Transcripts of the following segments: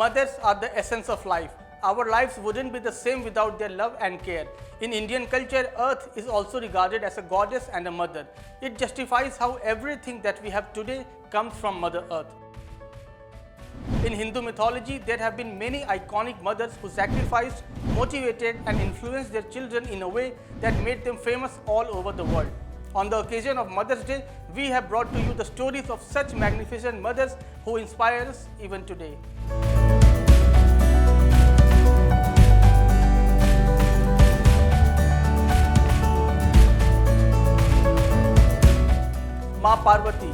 Mothers are the essence of life. Our lives wouldn't be the same without their love and care. In Indian culture, Earth is also regarded as a goddess and a mother. It justifies how everything that we have today comes from Mother Earth. In Hindu mythology, there have been many iconic mothers who sacrificed, motivated and influenced their children in a way that made them famous all over the world. On the occasion of Mother's Day, we have brought to you the stories of such magnificent mothers who inspire us even today. Maa Parvati.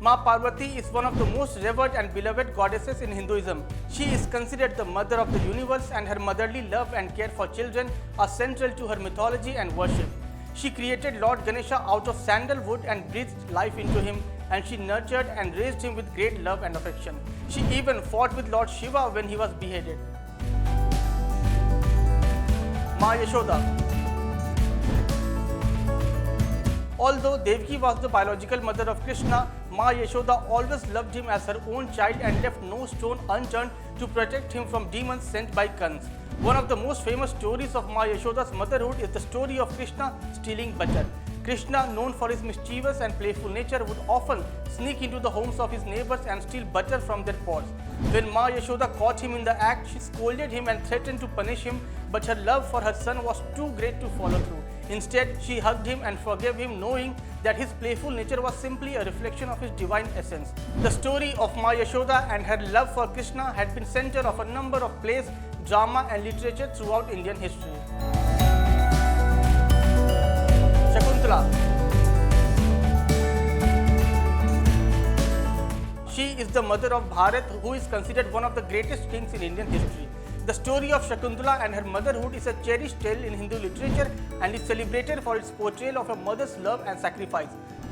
Maa Parvati is one of the most revered and beloved goddesses in Hinduism. She is considered the mother of the universe, and her motherly love and care for children are central to her mythology and worship. She created Lord Ganesha out of sandalwood and breathed life into him, and she nurtured and raised him with great love and affection. She even fought with Lord Shiva when he was beheaded. Maa Yashoda. Although Devaki was the biological mother of Krishna, Maa Yashoda always loved him as her own child and left no stone unturned to protect him from demons sent by Kunti. One of the most famous stories of Maa Yashoda's motherhood is the story of Krishna stealing butter. Krishna, known for his mischievous and playful nature, would often sneak into the homes of his neighbors and steal butter from their pots. When Maa Yashoda caught him in the act, she scolded him and threatened to punish him, but her love for her son was too great to follow through. Instead, she hugged him and forgave him, knowing that his playful nature was simply a reflection of his divine essence. The story of Maa Yashoda and her love for Krishna had been center of a number of plays, drama and literature throughout Indian history. Shakuntala. She is the mother of Bharat, who is considered one of the greatest kings in Indian history. The story of Shakuntala and her motherhood is a cherished tale in Hindu literature and is celebrated for its portrayal of a mother's love and sacrifice.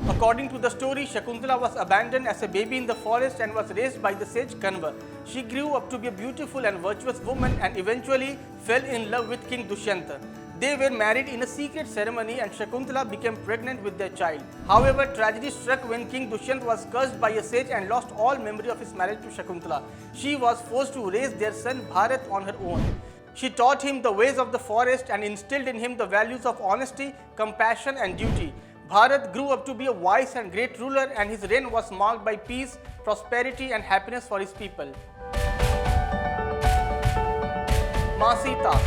According to the story, Shakuntala was abandoned as a baby in the forest and was raised by the sage Kanva. She grew up to be a beautiful and virtuous woman and eventually fell in love with King Dushyanta. They were married in a secret ceremony and Shakuntala became pregnant with their child. However, tragedy struck when King Dushyant was cursed by a sage and lost all memory of his marriage to Shakuntala. She was forced to raise their son Bharat on her own. She taught him the ways of the forest and instilled in him the values of honesty, compassion and duty. Bharat grew up to be a wise and great ruler, and his reign was marked by peace, prosperity and happiness for his people. Maa Sita.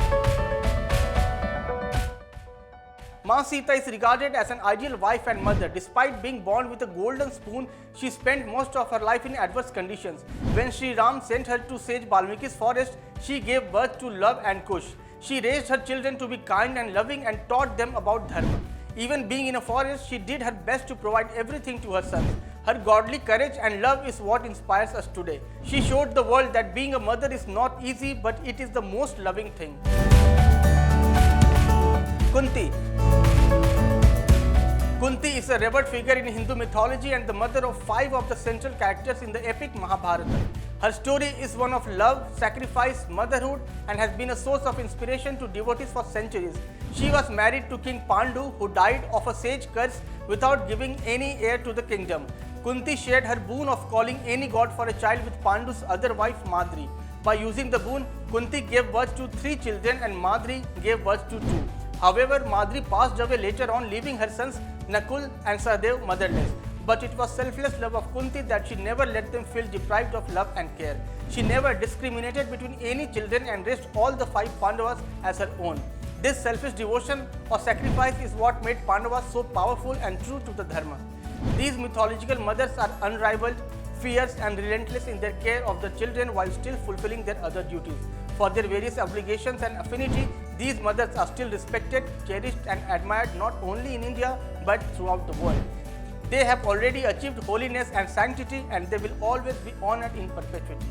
Maa Sita is regarded as an ideal wife and mother. Despite being born with a golden spoon, she spent most of her life in adverse conditions. When Sri Ram sent her to sage Valmiki's forest, she gave birth to Love and Kush. She raised her children to be kind and loving and taught them about dharma. Even being in a forest, she did her best to provide everything to her sons. Her godly courage and love is what inspires us today. She showed the world that being a mother is not easy, but it is the most loving thing. Kunti. Kunti is a revered figure in Hindu mythology and the mother of 5 of the central characters in the epic Mahabharata. Her story is one of love, sacrifice, motherhood and has been a source of inspiration to devotees for centuries. She was married to King Pandu, who died of a sage curse without giving any heir to the kingdom. Kunti shared her boon of calling any god for a child with Pandu's other wife Madri. By using the boon, Kunti gave birth to 3 children and Madri gave birth to 2. However, Madri passed away later on, leaving her sons Nakul and Sahadev motherless. But it was selfless love of Kunti that she never let them feel deprived of love and care. She never discriminated between any children and raised all the 5 Pandavas as her own. This selfish devotion or sacrifice is what made Pandavas so powerful and true to the Dharma. These mythological mothers are unrivaled, fierce and relentless in their care of the children while still fulfilling their other duties. For their various obligations and affinity, these mothers are still respected, cherished and admired not only in India but throughout the world. They have already achieved holiness and sanctity, and they will always be honored in perpetuity.